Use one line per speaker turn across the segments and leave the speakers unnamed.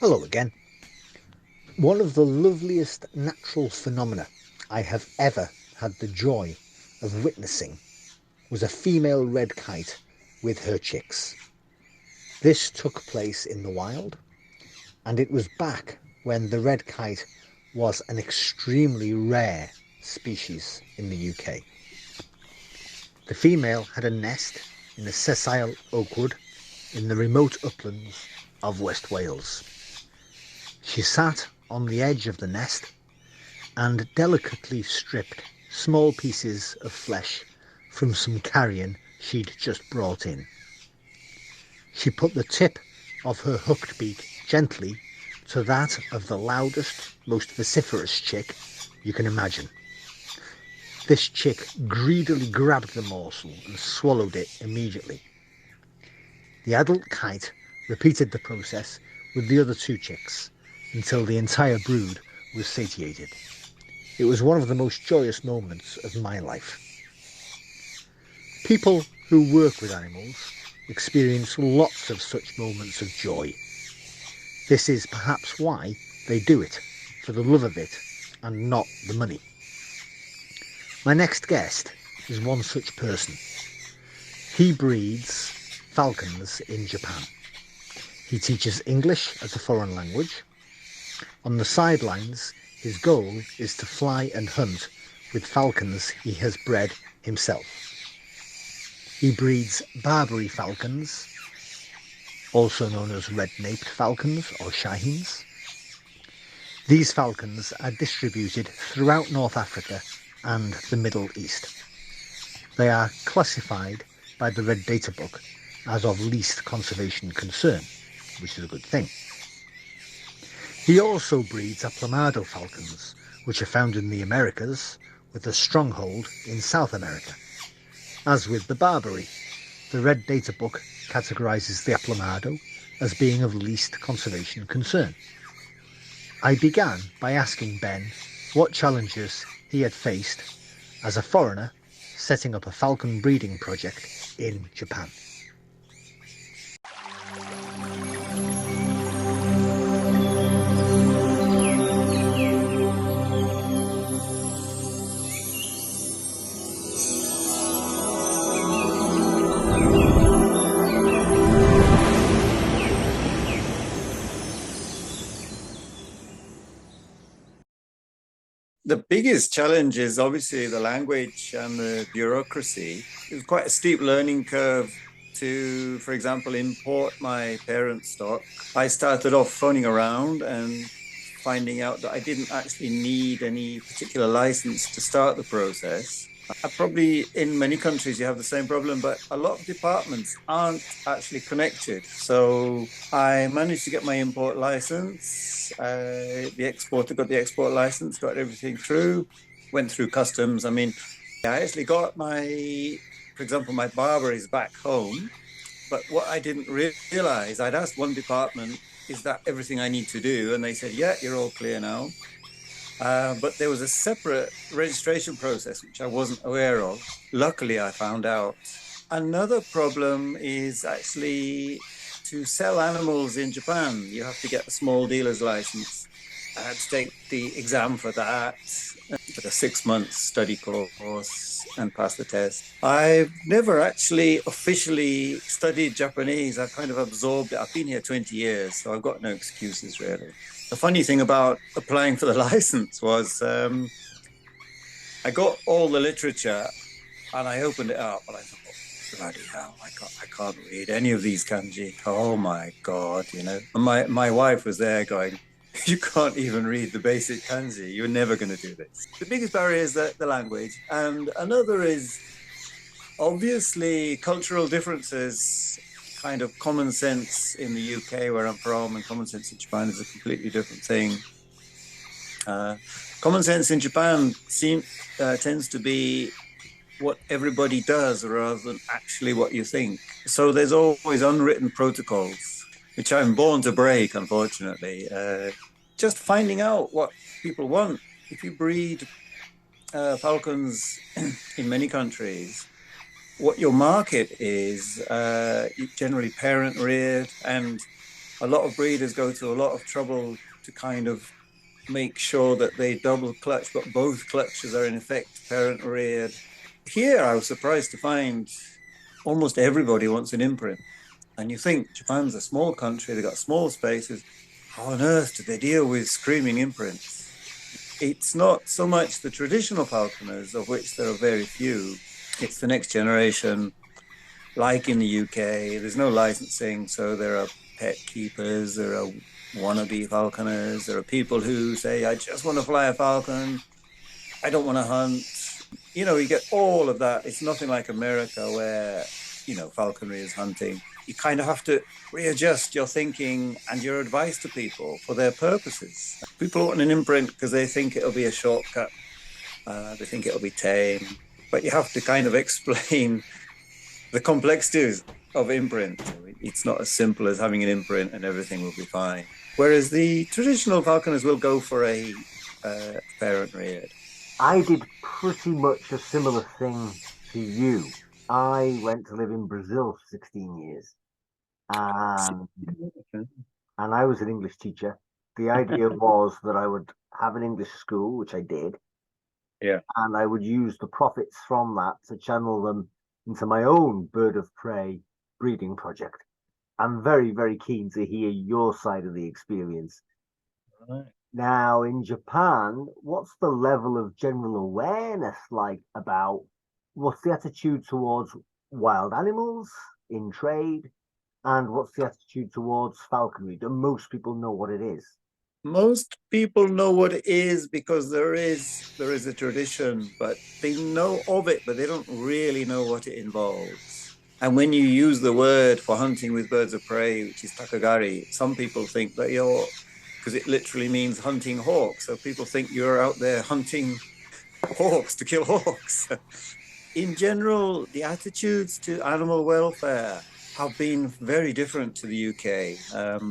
Hello again. One of the loveliest natural phenomena I have ever had the joy of witnessing was a female red kite with her chicks. This took place in the wild, and it was back when the red kite was an extremely rare species in the UK. The female had a nest in a sessile oak wood in the remote uplands of West Wales. She sat on the edge of the nest and delicately stripped small pieces of flesh from some carrion she'd just brought in. She put the tip of her hooked beak gently to that of the loudest, most vociferous chick you can imagine. This chick greedily grabbed the morsel and swallowed it immediately. The adult kite repeated the process with the other two chicks until the entire brood was satiated. It was one of the most joyous moments of my life. People who work with animals experience lots of such moments of joy. This is perhaps why they do it, for the love of it and not the money. My next guest is one such person. He breeds falcons in Japan. He teaches English as a foreign language. On the sidelines, his goal is to fly and hunt with falcons he has bred himself. He breeds Barbary falcons, also known as red-naped falcons or shaheens. These falcons are distributed throughout North Africa and the Middle East. They are classified by the Red Data Book as of least conservation concern, which is a good thing. He also breeds APLOMADO falcons, which are found in the Americas with a stronghold in South America. As with the Barbary, the Red Data Book categorises the APLOMADO as being of least conservation concern. I began by asking Ben what challenges he had faced as a foreigner setting up a falcon breeding project in Japan.
The biggest challenge is obviously the language and the bureaucracy. It was quite a steep learning curve to, for example, import my parent stock. I started off phoning around and finding out that I didn't actually need any particular license to start the process. Probably in many countries you have the same problem, but a lot of departments aren't actually connected. So I managed to get my import license. The exporter got the export license, got everything through, went through customs. I mean, I actually got my, for example, my barbaries back home. But what I didn't realize, I'd asked one department, is that everything I need to do? And they said, yeah, you're all clear now. But there was a separate registration process, which I wasn't aware of. Luckily, I found out. Another problem is actually to sell animals in Japan. You have to get a small dealer's license. I had to take the exam for that, for a 6-month study course and pass the test. I've never actually officially studied Japanese. I've kind of absorbed it. I've been here 20 years, so I've got no excuses really. The funny thing about applying for the license was I got all the literature and I opened it up and I thought, oh, bloody hell, I can't read any of these kanji. Oh my God, you know. And my wife was there going, you can't even read the basic kanji. You're never going to do this. The biggest barrier is the language. And another is obviously cultural differences. Kind of common sense in the UK where I'm from and common sense in Japan is a completely different thing. Common sense in Japan tends to be what everybody does rather than actually what you think. So there's always unwritten protocols, which I'm born to break, unfortunately. Just finding out what people want. If you breed falcons in many countries, what your market is generally parent reared, and a lot of breeders go to a lot of trouble to kind of make sure that they double clutch, but both clutches are in effect parent reared. Here, I was surprised to find almost everybody wants an imprint. And you think Japan's a small country, they've got small spaces. How on earth do they deal with screaming imprints? It's not so much the traditional falconers, of which there are very few. It's the next generation. Like in the UK, there's no licensing, so there are pet keepers, there are wannabe falconers, there are people who say, I just want to fly a falcon, I don't want to hunt. You know, you get all of that. It's nothing like America where, you know, falconry is hunting. You kind of have to readjust your thinking and your advice to people for their purposes. People want an imprint because they think it'll be a shortcut. They think it'll be tame. But you have to kind of explain the complexities of imprint. It's not as simple as having an imprint and everything will be fine. Whereas the traditional falconers will go for a parent reared.
I did pretty much a similar thing to you. I went to live in Brazil for 16 years. And I was an English teacher. The idea was that I would have an English school, which I did.
Yeah.
And I would use the profits from that to channel them into my own bird of prey breeding project. I'm very, very keen to hear your side of the experience.
Right.
Now, in Japan, what's the level of general awareness like about what's the attitude towards wild animals in trade? And what's the attitude towards falconry? Do most people know what it is?
Most people know what it is because there is a tradition, but they know of it, but they don't really know what it involves. And when you use the word for hunting with birds of prey, which is takagari, some people think that you're, because it literally means hunting hawks. So people think you're out there hunting hawks to kill hawks. In general, the attitudes to animal welfare have been very different to the UK.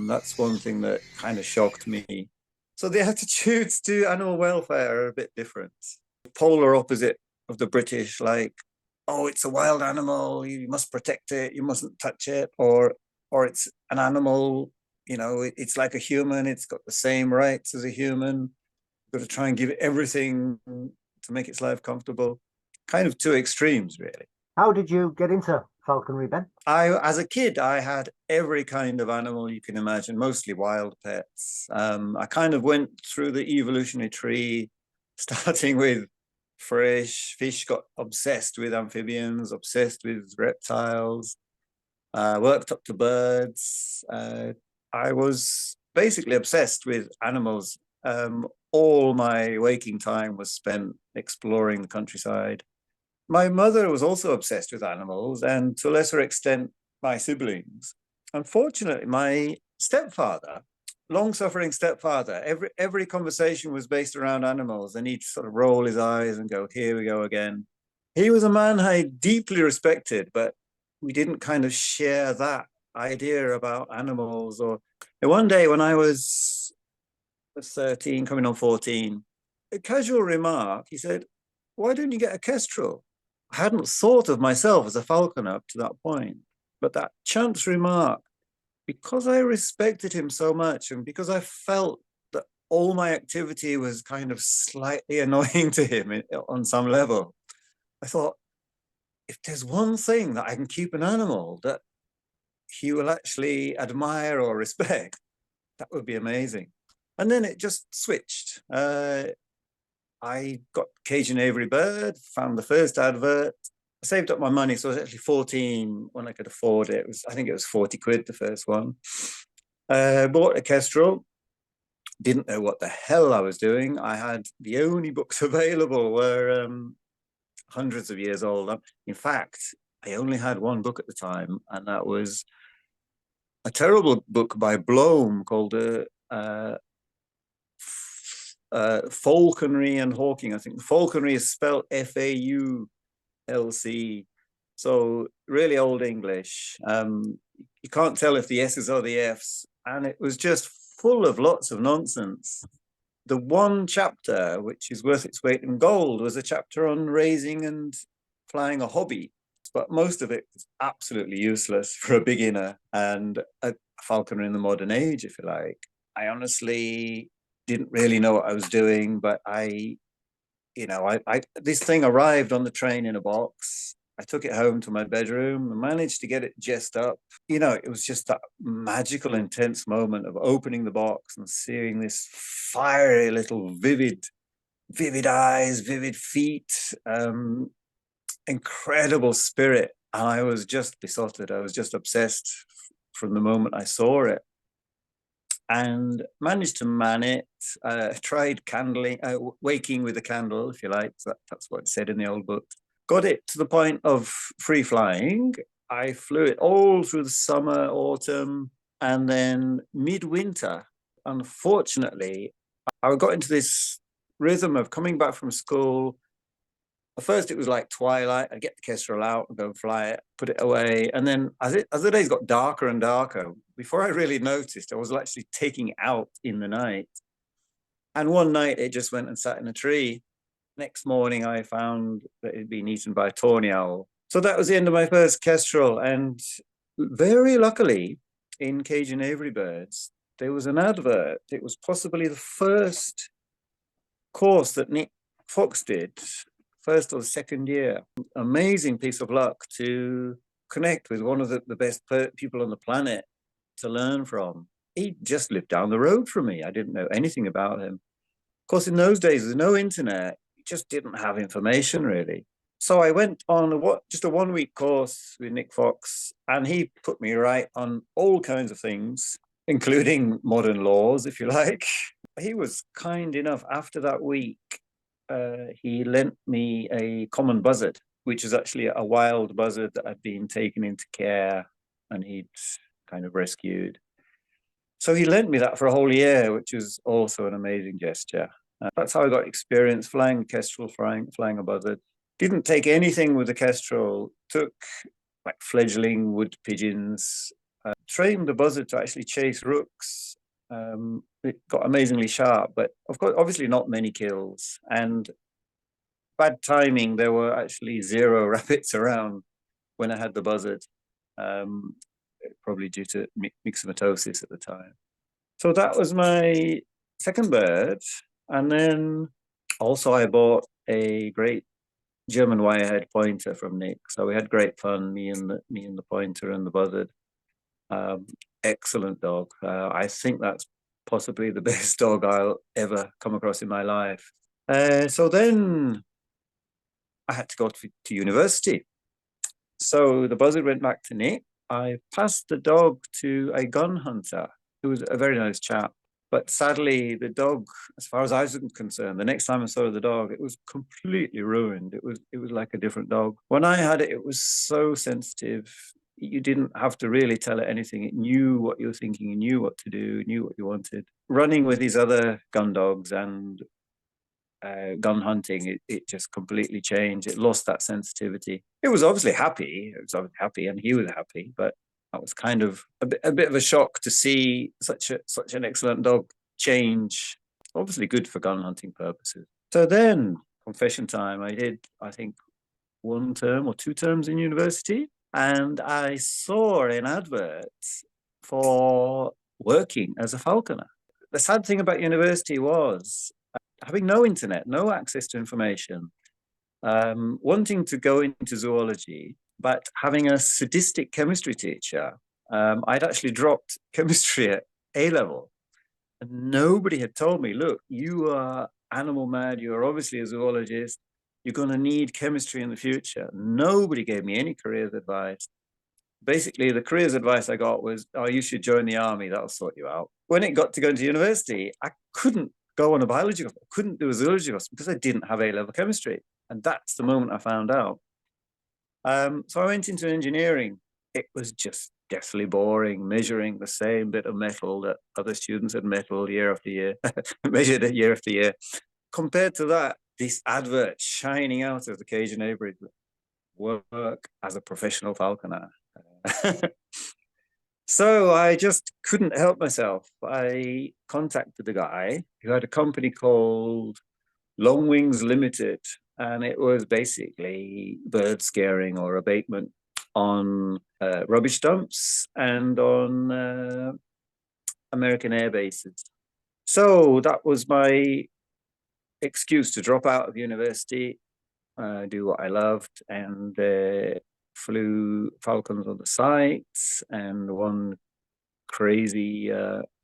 That's one thing that kind of shocked me. So the attitudes to animal welfare are a bit different. Polar opposite of the British, like, oh, it's a wild animal, you must protect it, you mustn't touch it, or it's an animal, you know, it's like a human, it's got the same rights as a human. You've got to try and give it everything to make its life comfortable. Kind of two extremes, really.
How did you get into falconry, Ben?
As a kid, I had every kind of animal you can imagine, mostly wild pets. I kind of went through the evolutionary tree, starting with fish, got obsessed with amphibians, obsessed with reptiles, worked up to birds. I was basically obsessed with animals. All my waking time was spent exploring the countryside. My mother was also obsessed with animals, and to a lesser extent, my siblings. Unfortunately, my stepfather, long-suffering stepfather, every conversation was based around animals, and he'd sort of roll his eyes and go, here we go again. He was a man I deeply respected, but we didn't kind of share that idea about animals. And one day when I was 13, coming on 14, a casual remark, he said, why don't you get a kestrel? I hadn't thought of myself as a falconer up to that point, but that chance remark, because I respected him so much and because I felt that all my activity was kind of slightly annoying to him on some level, I thought, if there's one thing that I can keep an animal that he will actually admire or respect, that would be amazing. And then it just switched. I got Cajun Avery Bird, found the first advert. I saved up my money, so I was actually 14 when I could afford it. I think it was 40 quid, the first one. Bought a kestrel. Didn't know what the hell I was doing. I had the only books available were hundreds of years old. In fact, I only had one book at the time, and that was a terrible book by Blohm called Falconry and Hawking. I think falconry is spelled Faulc, so really old English. You can't tell if the S's or the F's, and it was just full of lots of nonsense. The one chapter, which is worth its weight in gold, was a chapter on raising and flying a hobby, but most of it was absolutely useless for a beginner. And a falconer in the modern age, if you like. I honestly didn't really know what I was doing, but this thing arrived on the train in a box. I took it home to my bedroom and managed to get it dressed up. It was just that magical, intense moment of opening the box and seeing this fiery little vivid eyes, vivid feet, incredible spirit. And I was just besotted. I was just obsessed from the moment I saw it. And managed to man it. Tried waking with a candle, if you like. That's what it said in the old book. Got it to the point of free flying. I flew it all through the summer, autumn, and then midwinter. Unfortunately, I got into this rhythm of coming back from school. At first, it was like twilight. I'd get the kestrel out and go and fly it, put it away. And then as the days got darker and darker, before I really noticed, I was actually taking it out in the night. And one night, it just went and sat in a tree. Next morning, I found that it had been eaten by a tawny owl. So that was the end of my first kestrel. And very luckily, in Cajun Aviary Birds, there was an advert. It was possibly the first course that Nick Fox did, first or second year. Amazing piece of luck to connect with one of the best people on the planet to learn from. He just lived down the road from me. I didn't know anything about him. Of course, in those days, there's no internet. You just didn't have information, really. So I went on just a 1-week course with Nick Fox, and he put me right on all kinds of things, including modern laws, if you like. He was kind enough after that week. He lent me a common buzzard, which is actually a wild buzzard that had been taken into care and he'd kind of rescued. So he lent me that for a whole year, which was also an amazing gesture. That's how I got experience flying a kestrel, flying a buzzard. Didn't take anything with the kestrel, took like fledgling wood pigeons, trained the buzzard to actually chase rooks. It got amazingly sharp, but of course, obviously not many kills. And bad timing, there were actually 0 rabbits around when I had the buzzard, probably due to myxomatosis at the time. So that was my second bird. And then also I bought a great German wirehead pointer from Nick. So we had great fun, me and the pointer and the buzzard. Excellent dog. I think that's possibly the best dog I'll ever come across in my life. So then I had to go to university. So the buzzard went back to Nick. I passed the dog to a gun hunter who was a very nice chap. But sadly, the dog, as far as I was concerned, the next time I saw the dog, it was completely ruined. It was like a different dog. When I had it, it was so sensitive. You didn't have to really tell it anything. It knew what you were thinking, it knew what to do, it knew what you wanted. Running with these other gun dogs and gun hunting, it just completely changed. It lost that sensitivity. It was obviously happy. It was obviously happy, and he was happy. But that was kind of a bit of a shock to see such an excellent dog change. Obviously good for gun hunting purposes. So then, confession time. I did, I think, 1 term or 2 terms in university. And I saw an advert for working as a falconer. The sad thing about university was having no internet, no access to information, wanting to go into zoology, but having a sadistic chemistry teacher. I'd actually dropped chemistry at A-level. And nobody had told me, look, you are animal mad, you're obviously a zoologist, you're going to need chemistry in the future. Nobody gave me any careers advice. Basically, the careers advice I got was, oh, you should join the army, that'll sort you out. When it got to going to university, I couldn't go on a biology course, I couldn't do a zoology course because I didn't have A-level chemistry. And that's the moment I found out. So I went into engineering. It was just deathly boring, measuring the same bit of metal that other students had measured year after year, measured it year after year. Compared to that, this advert shining out of the Cajun Aviary, work as a professional falconer. So I just couldn't help myself. I contacted the guy who had a company called Long Wings Limited, and it was basically bird scaring or abatement. on rubbish dumps and on American air bases. So that was my excuse to drop out of university, do what I loved, and flew Falcons on the site, and one crazy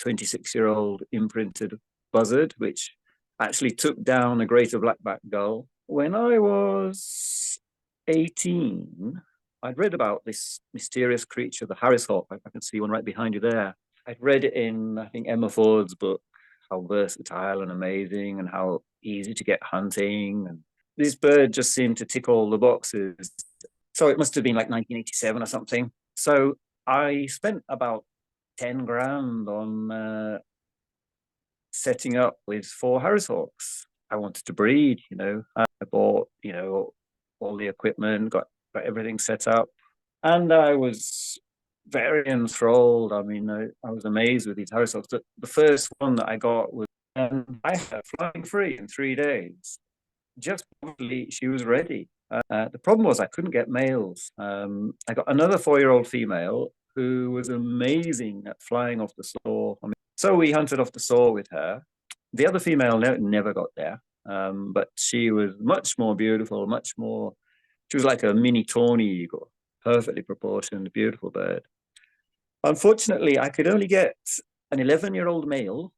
26-year-old imprinted buzzard, which actually took down a greater blackback gull. When I was 18, I'd read about this mysterious creature, the Harris hawk. I can see one right behind you there. I'd read it in, I think, Emma Ford's book, how versatile and amazing and how easy to get hunting. And this bird just seemed to tick all the boxes. So it must have been like 1987 or something. So I spent about 10 grand on setting up with 4 Harris hawks. I wanted to breed, you know. I bought, you know, all the equipment, got everything set up. And I was very enthralled. I mean, I was amazed with these Harris hawks. The first one that I got was, and I had flying free in 3 days. Just probably she was ready. The problem was I couldn't get males. I got another 4-year-old female who was amazing at flying off the saw. I mean, so we hunted off the saw with her. The other female never got there, but she was much more beautiful, much more. She was like a mini tawny eagle, perfectly proportioned, beautiful bird. Unfortunately, I could only get an 11-year-old male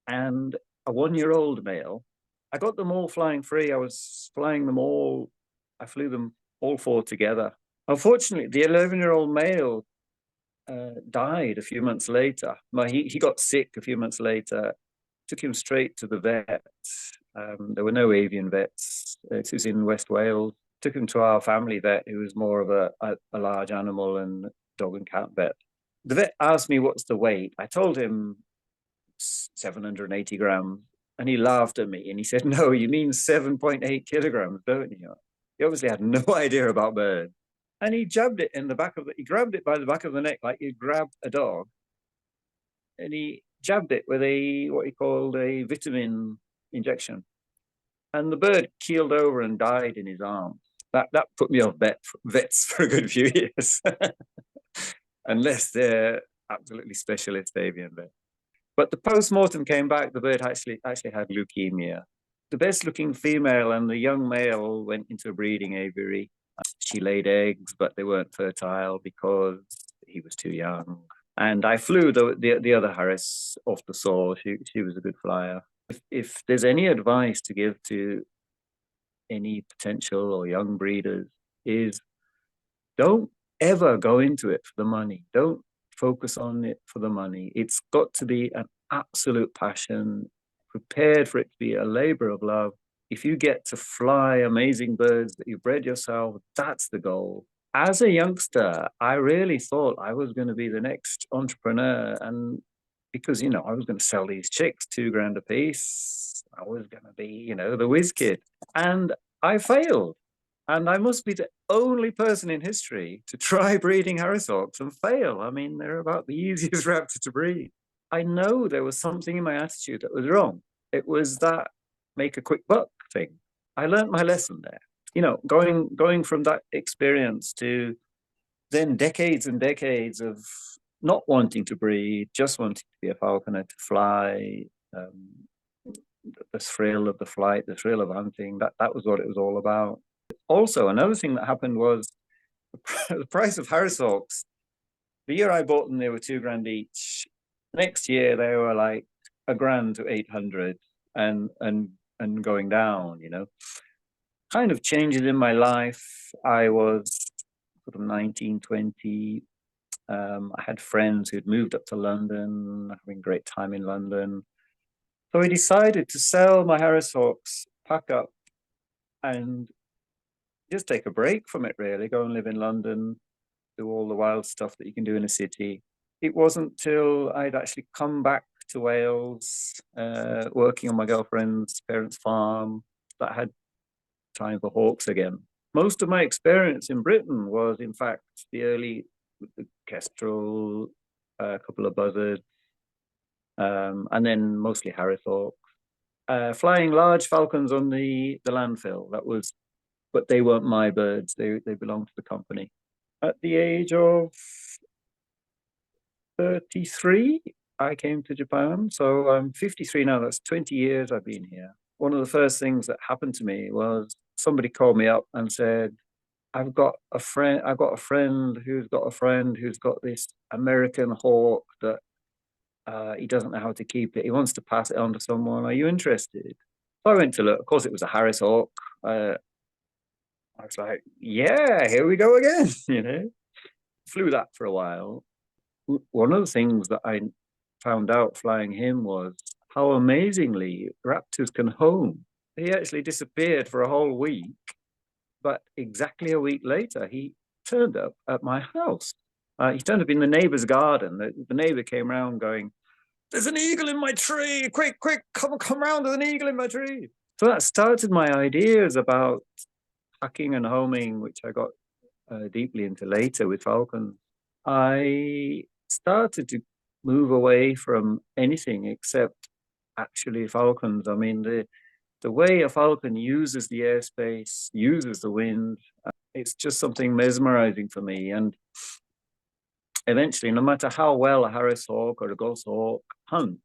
and a 1-year-old male. I got them all flying free. I was flying them all. I flew them all 4 together. Unfortunately, the 11-year-old male died a few months later. He got sick a few months later. Took him straight to the vet. There were no avian vets. It was in West Wales. Took him to our family vet, who was more of a large animal and dog and cat vet. The vet asked me what's the weight. I told him 780 grams. And he laughed at me and he said, "No, you mean 7.8 kilograms, don't you?" He obviously had no idea about birds. And he jabbed it in the back of he grabbed it by the back of the neck like you grab a dog. And he jabbed it with what he called a vitamin injection. And the bird keeled over and died in his arms. That put me off vets for a good few years. Unless they're absolutely specialist avian vets. But the post-mortem came back, the bird actually had leukemia. The best-looking female and the young male went into a breeding aviary. She laid eggs, but they weren't fertile because he was too young. And I flew the other Harris off the saw. She was a good flyer. If there's any advice to give to any potential or young breeders, is don't ever go into it for the money. Don't focus on it for the money. It's got to be an absolute passion, prepared for it to be a labor of love. If you get to fly amazing birds that you bred yourself, that's the goal. As a youngster, I really thought I was going to be the next entrepreneur, and because, you know, I was going to sell these chicks 2 grand a piece. I was going to be, you know, the whiz kid, and I failed. And I must be the only person in history to try breeding Harris hawks and fail. I mean, they're about the easiest raptor to breed. I know there was something in my attitude that was wrong. It was that make a quick buck thing. I learned my lesson there. You know, going from that experience to then decades and decades of not wanting to breed, just wanting to be a falconer, to fly, the thrill of the flight, the thrill of hunting, that was what it was all about. Also, another thing that happened was the price of Harris hawks. The year I bought them, they were 2 grand each. Next year, they were like a grand to 800 and going down, you know. Kind of changes in my life. I was sort of 19, 20. I had friends who'd moved up to London, having a great time in London. So I decided to sell my Harris hawks, pack up, and just take a break from it, really. Go and live in London, do all the wild stuff that you can do in a city. It wasn't till I'd actually come back to Wales, working on my girlfriend's parents' farm, that I had time for hawks again. Most of my experience in Britain was, in fact, the early the kestrel, a couple of buzzards, and then mostly Harris hawks. Flying large falcons on the landfill, that was, but they weren't my birds. They belonged to the company. at the age of 33, I came to Japan. So I'm 53 now. That's 20 years I've been here. One of the first things that happened to me was somebody called me up and said, I've got a friend who's got a friend who's got this American hawk that he doesn't know how to keep it. He wants to pass it on to someone. Are you interested? So I went to look. Of course, it was a Harris hawk. I was like, yeah, here we go again. You know, flew that for a while. One of the things that I found out flying him was how amazingly raptors can home. He actually disappeared for a whole week, but exactly a week later, he turned up at my house. He turned up in the neighbor's garden. The neighbor came around going, there's an eagle in my tree. Quick, quick, come round. There's an eagle in my tree. So that started my ideas about hacking and homing, which I got deeply into later with falcons. I started to move away from anything except actually falcons. I mean, the way a falcon uses the airspace, uses the wind, it's just something mesmerizing for me. And eventually, no matter how well a Harris hawk or a goshawk hunts,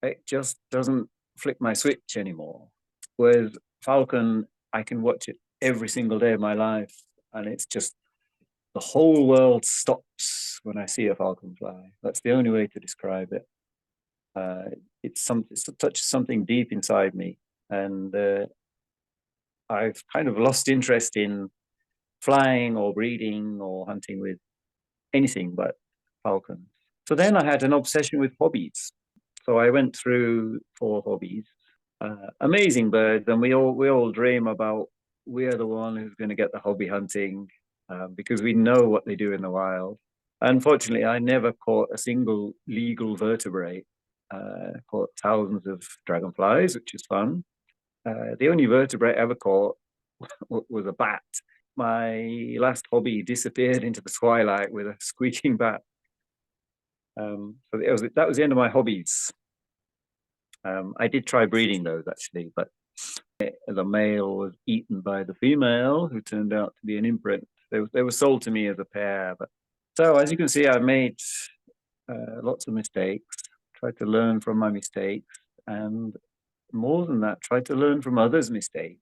it just doesn't flick my switch anymore. Whereas falcon, I can watch it every single day of my life, and it's just the whole world stops when I see a falcon fly. That's the only way to describe it. It touches something deep inside me, and I've kind of lost interest in flying or breeding or hunting with anything but falcons. So then I had an obsession with hobbies. So I went through 4 hobbies. Amazing birds, and we all dream about we're the one who's going to get the hobby hunting because we know what they do in the wild. Unfortunately, I never caught a single legal vertebrate. Caught thousands of dragonflies, which is fun. The only vertebrate I ever caught was a bat. My last hobby disappeared into the twilight with a squeaking bat. So that was the end of my hobbies. I did try breeding those actually, but the male was eaten by the female, who turned out to be an imprint. They were sold to me as a pair. But so as you can see, I made lots of mistakes, tried to learn from my mistakes, and more than that, tried to learn from others' mistakes.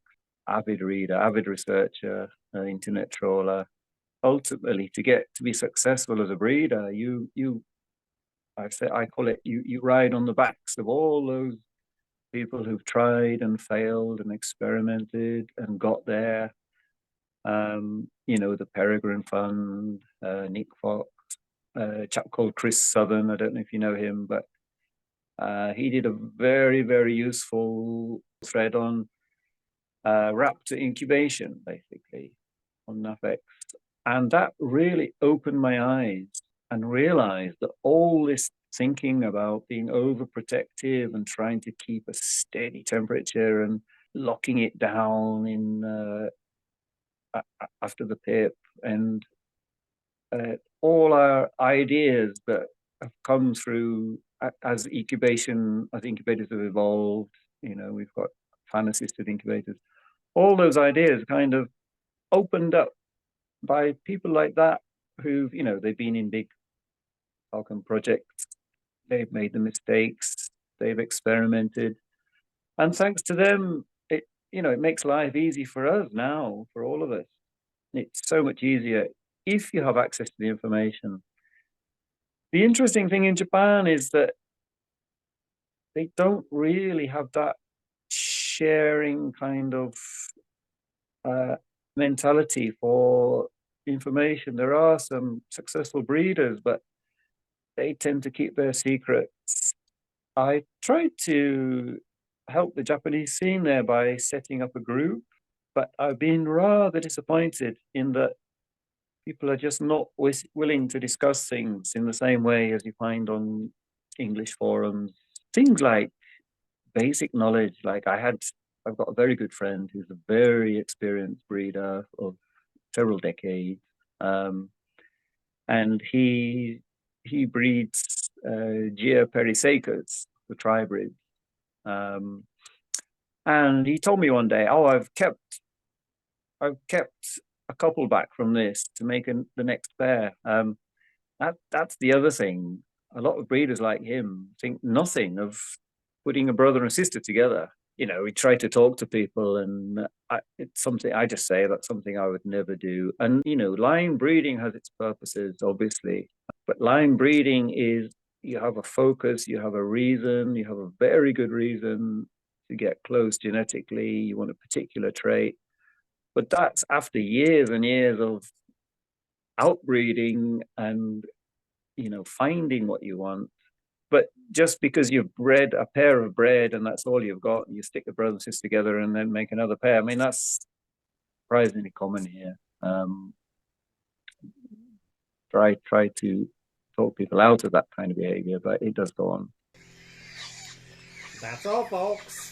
Avid reader, avid researcher, internet trawler. Ultimately, to be successful as a breeder, I call it you ride on the backs of all those people who've tried and failed and experimented and got there. You know, the Peregrine Fund, Nick Fox, a chap called Chris Southern. I don't know if you know him, but he did a very, very useful thread on raptor incubation, basically, on NAFX. And that really opened my eyes and realized that all this thinking about being overprotective and trying to keep a steady temperature and locking it down in after the pip, and all our ideas that have come through as incubators have evolved. You know, we've got fan-assisted incubators. All those ideas kind of opened up by people like that who've, you know, they've been in big falcon projects, they've made the mistakes, they've experimented, and thanks to them, it makes life easy for us now, for all of us. It's so much easier if you have access to the information. The interesting thing in Japan is that they don't really have that sharing kind of mentality for information. There are some successful breeders, but they tend to keep their secrets. I tried to help the Japanese scene there by setting up a group, but I've been rather disappointed in that people are just not willing to discuss things in the same way as you find on English forums. Things like basic knowledge, like I've got a very good friend who's a very experienced breeder of several decades, and he breeds Gia perisaicas, the tri-breeds. And he told me one day, "Oh, I've kept a a couple back from this to make the next pair. That's the other thing. A lot of breeders like him think nothing of putting a brother and sister together. You know, we try to talk to people, and it's something I just say that's something I would never do. And, you know, line breeding has its purposes, obviously, but line breeding is, you have a focus, you have a reason, you have a very good reason to get close genetically, you want a particular trait. But that's after years and years of outbreeding and, you know, finding what you want. But just because you've bred a pair of bred and that's all you've got, and you stick the brothers and sisters together and then make another pair, I mean, that's surprisingly common here. Try to talk people out of that kind of behavior, but it does go on.
That's all, folks.